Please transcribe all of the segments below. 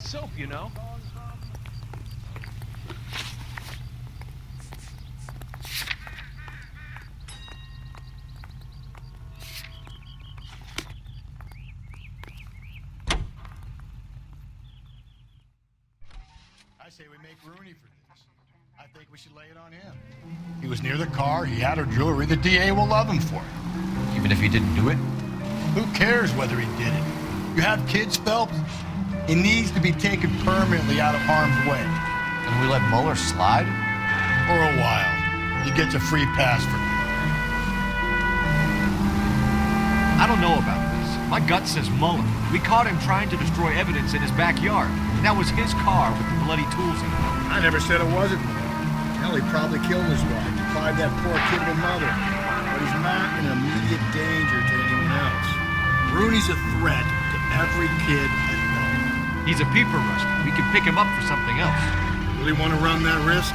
soap, you know. I say we make Rooney for this. I think we should lay it on him. He was near the car, he had her jewelry, the DA will love him for it. Even if he didn't do it? Who cares whether he did it? You have kids, Phelps? He needs to be taken permanently out of harm's way. And we let Mueller slide? For a while. He gets a free pass for me. I don't know about this. My gut says Mueller. We caught him trying to destroy evidence in his backyard. That was his car with the bloody tools in it. I never said it wasn't me. Hell, he probably killed his wife, deprived that poor kid of a mother. But he's not in immediate danger to anyone else. Rooney's a threat to every kid I know. He's a peeper, Rusty. We can pick him up for something else. Really want to run that risk?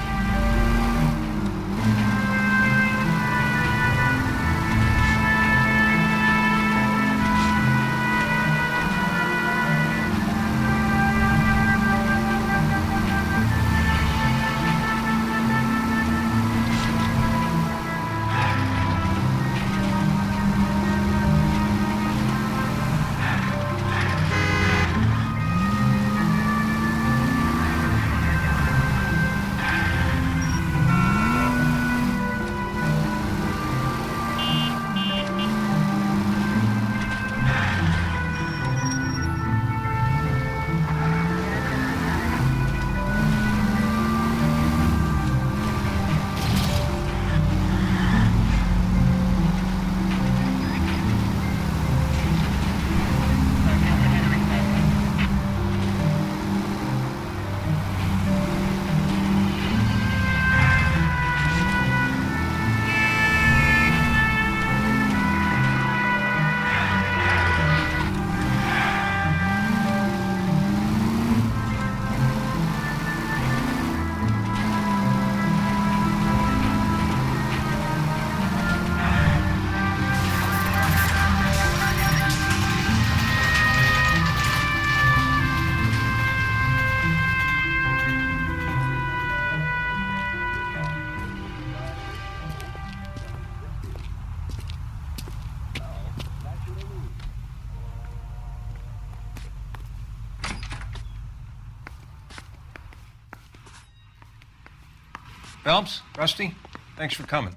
Phelps, Rusty, thanks for coming.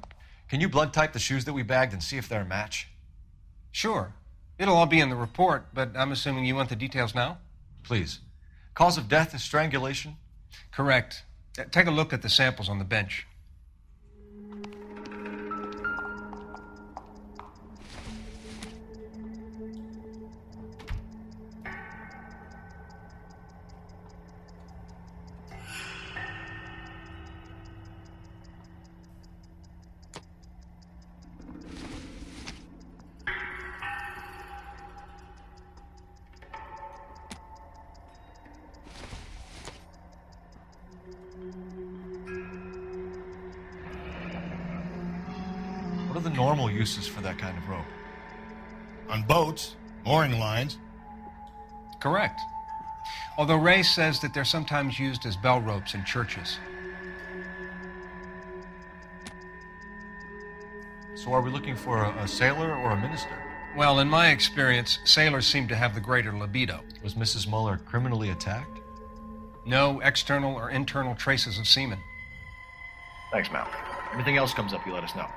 Can you blood type the shoes that we bagged and see if they're a match? Sure. It'll all be in the report, but I'm assuming you want the details now? Please. Cause of death is strangulation? Correct. Take a look at the samples on the bench. What are the normal uses for that kind of rope? On boats, mooring lines. Correct. Although Ray says that they're sometimes used as bell ropes in churches. So are we looking for a sailor or a minister? Well, in my experience, sailors seem to have the greater libido. Was Mrs. Mueller criminally attacked? No external or internal traces of semen. Thanks, Mal. Anything else comes up, you let us know.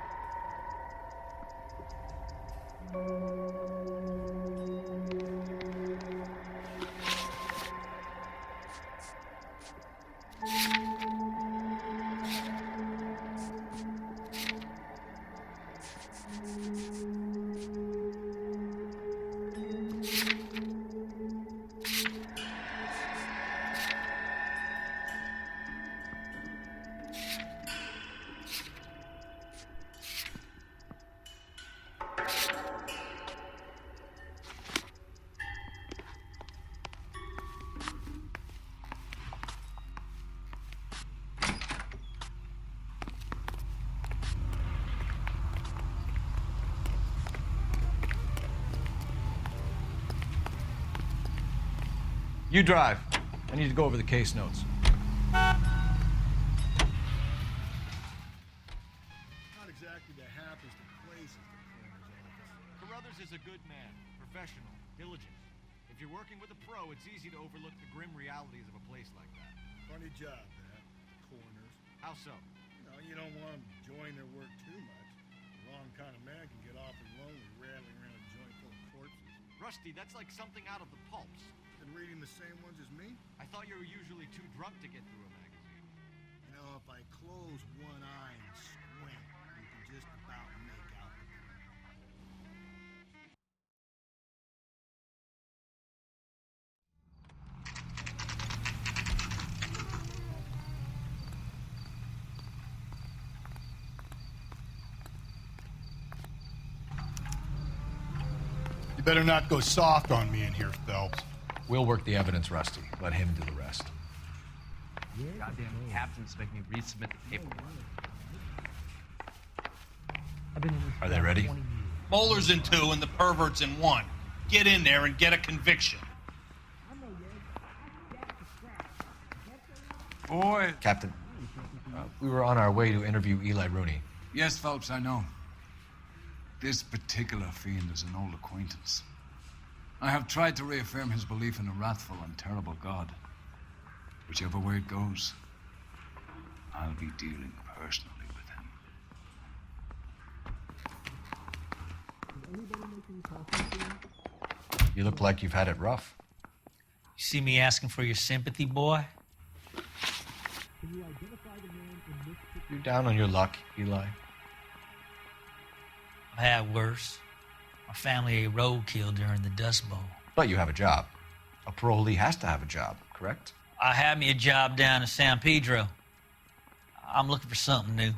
You drive. I need to go over the case notes. Not exactly the happiest of places, the coroner's office. Carruthers is a good man, professional, diligent. If you're working with a pro, it's easy to overlook the grim realities of a place like that. Funny job, that. Coroners. How so? You don't want them enjoying their work too much. The wrong kind of man can get awfully lonely rattling around a joint full of corpses. Rusty, that's like something out of the pulps. Been reading the same ones as me? I thought you were usually too drunk to get through a magazine. If I close one eye and squint, you can just about make out the You better not go soft on me in here, Phelps. We'll work the evidence, Rusty. Let him do the rest. Goddamn captains make me resubmit the paperwork. Are they ready? Moeller's in 2 and the pervert's in 1. Get in there and get a conviction. Boy. Captain, we were on our way to interview Eli Rooney. Yes, Phelps, I know. This particular fiend is an old acquaintance. I have tried to reaffirm his belief in a wrathful and terrible God. Whichever way it goes, I'll be dealing personally with him. You look like you've had it rough. You see me asking for your sympathy, boy? You're down on your luck, Eli. I've had worse. My family ate roadkill during the Dust Bowl. But you have a job. A parolee has to have a job, correct? I had me a job down in San Pedro. I'm looking for something new.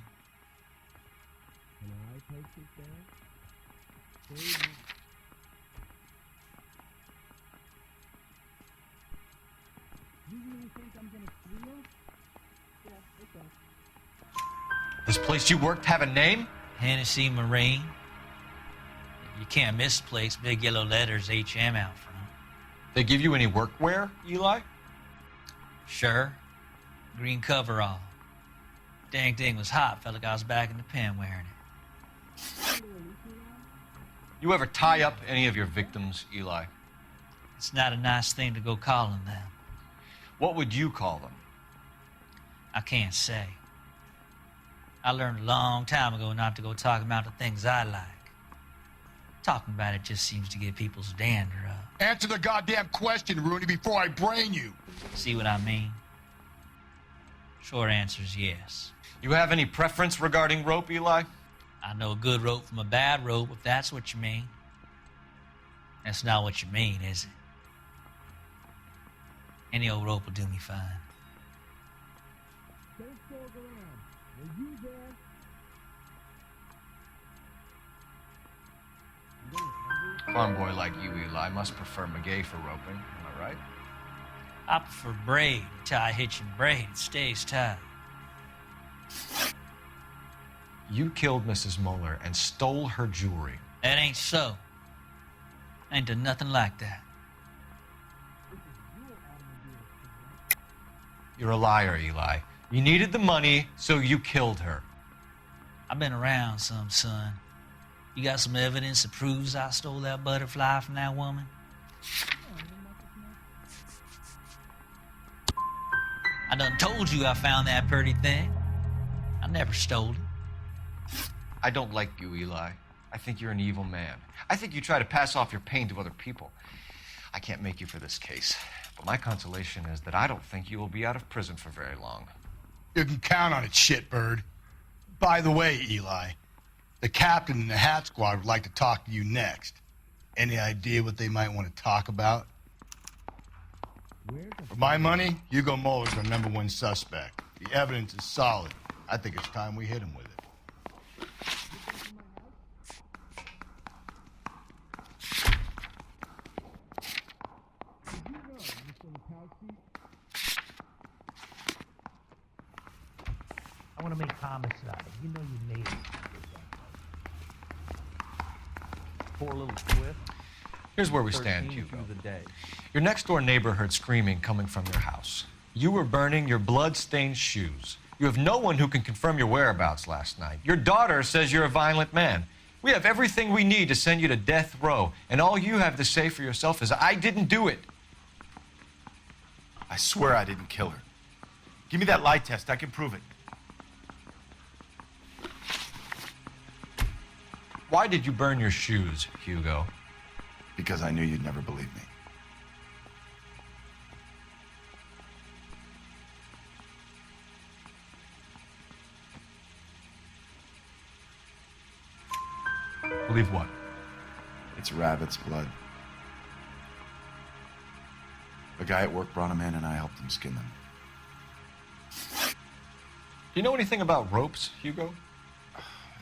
This place you worked have a name? Hennessy Marine. You can't miss the place. Big yellow letters HM out front. They give you any workwear, Eli? Sure. Green coverall. Dang thing was hot. Felt like I was back in the pen wearing it. You ever tie up any of your victims, Eli? It's not a nice thing to go calling them. What would you call them? I can't say. I learned a long time ago not to go talking about the things I like. Talking about it just seems to get people's dander up. Answer the goddamn question, Rooney, before I brain you. See what I mean? Short answer is yes. You have any preference regarding rope, Eli? I know a good rope from a bad rope, if that's what you mean. That's not what you mean, is it? Any old rope will do me fine. Farm boy like you, Eli, must prefer McGay for roping. Am I right? I prefer braid. Tie, hitch, and braid. It stays tight. You killed Mrs. Moeller and stole her jewelry. That ain't so. I ain't done nothing like that. You're a liar, Eli. You needed the money, so you killed her. I've been around some, son. You got some evidence that proves I stole that butterfly from that woman? I done told you I found that pretty thing. I never stole it. I don't like you, Eli. I think you're an evil man. I think you try to pass off your pain to other people. I can't make you for this case, but my consolation is that I don't think you will be out of prison for very long. You can count on it, shitbird. By the way, Eli, the captain and the hat squad would like to talk to you next. Any idea what they might want to talk about? For my money, Hugo Moeller's our #1 suspect. The evidence is solid. I think it's time we hit him with it. I want to make homicide. You know you made it. Poor little twist. Here's where we stand, 13 Hugo. through the day. Your next-door neighbor heard screaming coming from your house. You were burning your blood-stained shoes. You have no one who can confirm your whereabouts last night. Your daughter says you're a violent man. We have everything we need to send you to death row, and all you have to say for yourself is, I didn't do it. I swear I didn't kill her. Give me that lie test. I can prove it. Why did you burn your shoes, Hugo? Because I knew you'd never believe me. Believe what? It's rabbit's blood. A guy at work brought them in and I helped him skin them. Do you know anything about ropes, Hugo?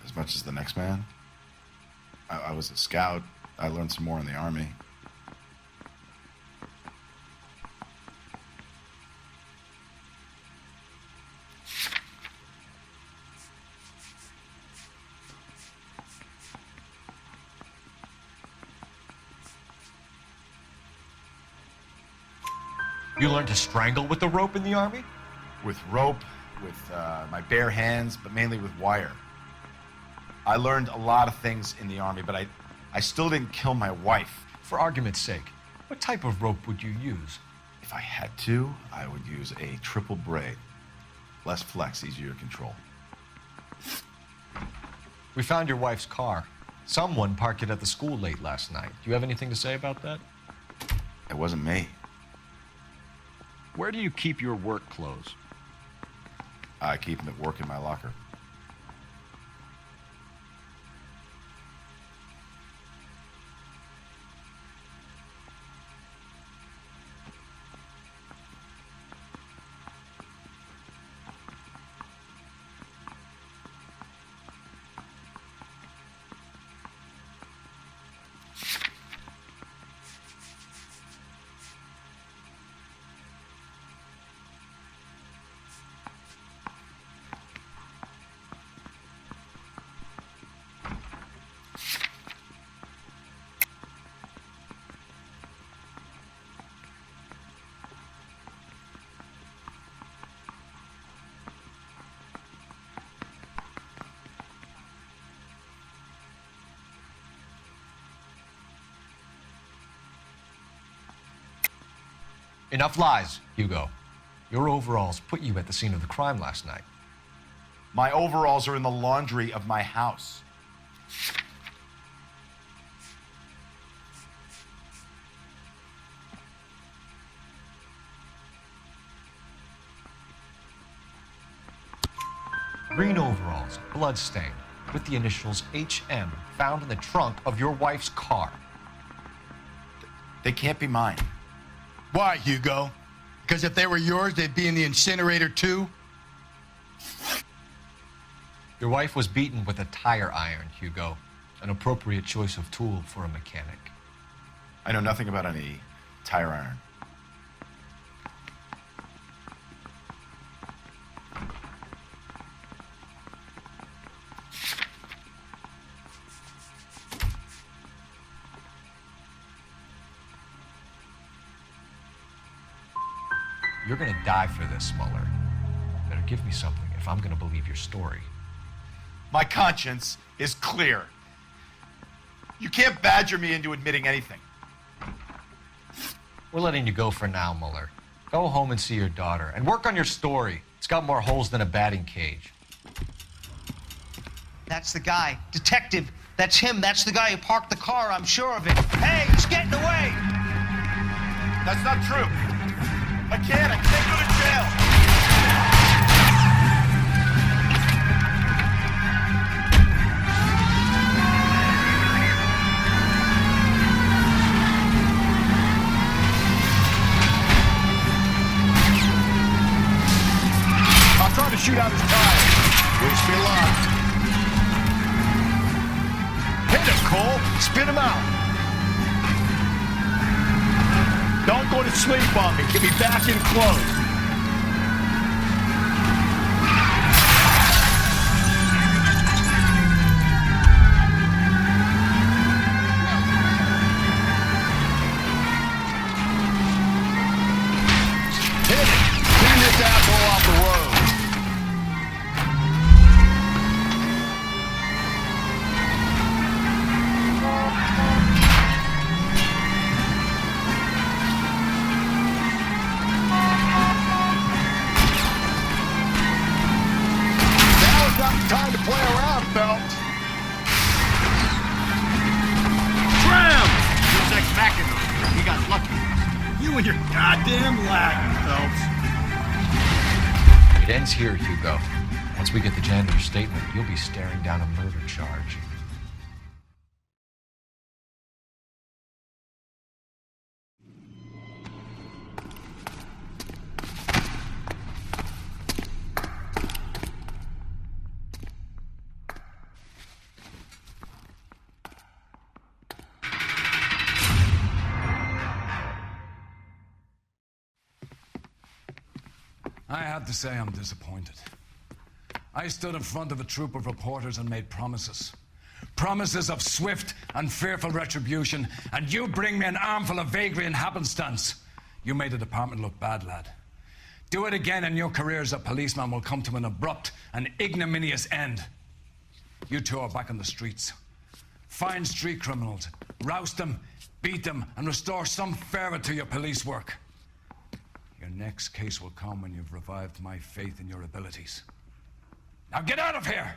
As much as the next man. I was a scout. I learned some more in the army. You learned to strangle with the rope in the army? With rope, with my bare hands, but mainly with wire. I learned a lot of things in the army, but I still didn't kill my wife. For argument's sake, what type of rope would you use? If I had to, I would use a triple braid. Less flex, easier to control. We found your wife's car. Someone parked it at the school late last night. Do you have anything to say about that? It wasn't me. Where do you keep your work clothes? I keep them at work in my locker. Enough lies, Hugo. Your overalls put you at the scene of the crime last night. My overalls are in the laundry of my house. Green overalls, bloodstained, with the initials HM found in the trunk of your wife's car. They can't be mine. Why, Hugo? Because if they were yours, they'd be in the incinerator too? Your wife was beaten with a tire iron, Hugo. An appropriate choice of tool for a mechanic. I know nothing about any tire iron. You're gonna die for this, Mueller. Better give me something if I'm gonna believe your story. My conscience is clear. You can't badger me into admitting anything. We're letting you go for now, Mueller. Go home and see your daughter, and work on your story. It's got more holes than a batting cage. That's the guy. Detective, that's him. That's the guy who parked the car, I'm sure of it. Hey, he's getting away! That's not true. I can't go to jail. I'm trying to shoot out his tire. Wish me luck. Hit him, Cole. Spit him out. Don't go to sleep on me. Get me back in close. this asshole off the road. Now is not the time to play around, Phelps. Tram! Who's next Mackin? He got lucky. You and your goddamn Latin, Phelps. It ends here, Hugo. Once we get the janitor's statement, you'll be staring down a murder charge. I have to say I'm disappointed. I stood in front of a troop of reporters and made promises. Promises of swift and fearful retribution, and you bring me an armful of vagary and happenstance. You made the department look bad, lad. Do it again and your career as a policeman will come to an abrupt and ignominious end. You two are back on the streets. Find street criminals, roust them, beat them, and restore some fervor to your police work. Your next case will come when you've revived my faith in your abilities. Now get out of here!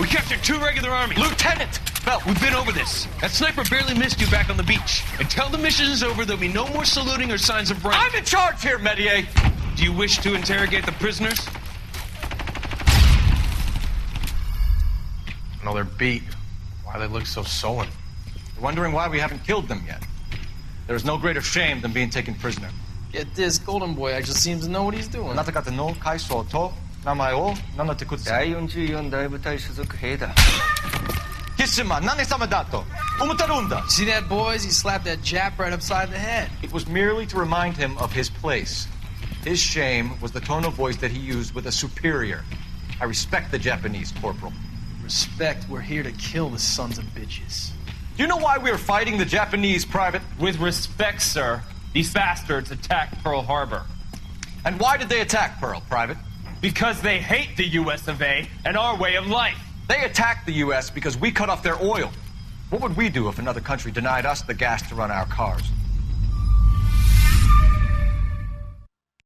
We captured 2 regular army. Lieutenant! Phelps, we've been over this. That sniper barely missed you back on the beach. Until the mission is over, there'll be no more saluting or signs of rank. I'm in charge here, Medier! Do you wish to interrogate the prisoners? No, they're beat. Why they look so sullen? They're wondering why we haven't killed them yet. There is no greater shame than being taken prisoner. Get this, Golden Boy actually seems to know what he's doing. あなた方の階層と名前を名乗ってください。第44大部隊所属兵だ。キッシュマン、何様だと思ってるんだ。 See that, boys? He slapped that Jap right upside the head. It was merely to remind him of his place. His shame was the tone of voice that he used with a superior. I respect the Japanese, Corporal. Respect, we're here to kill the sons of bitches. Do you know why we are fighting the Japanese, Private? With respect, sir, these bastards attacked Pearl Harbor. And why did they attack Pearl, Private? Because they hate the U.S. of A. and our way of life. They attacked the U.S. because we cut off their oil. What would we do if another country denied us the gas to run our cars?